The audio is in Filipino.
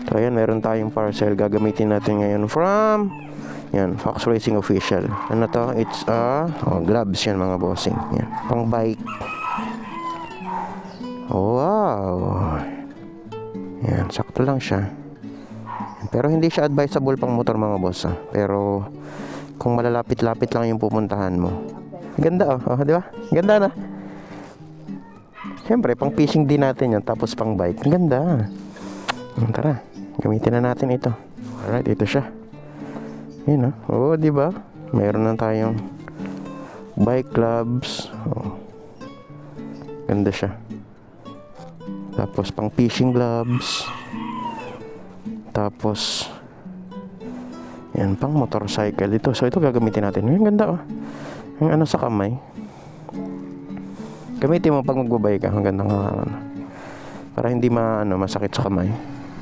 So ayan, meron tayong parcel. Gagamitin natin ngayon from yan, Fox Racing Official. Ano to? It's gloves yan mga bossing. Yan, pang bike. Wow. Yan, sakto lang siya. Pero hindi siya advisable pang motor mga boss. Pero kung malalapit-lapit lang yung pupuntahan mo. Ganda di ba? Ganda na. Siyempre, pang fishing din natin yan. Tapos pang bike. Ganda. Tara, gamitin na natin ito. Alright, ito siya. Yun di ba? Mayroon na tayong bike gloves. Ganda siya. Tapos pang fishing gloves. Tapos yan, pang motorcycle ito. So ito gagamitin natin. Yung ganda yung sa kamay. Gamitin mo pag magbabike ka. Ang ganda nga. Para hindi masakit sa kamay.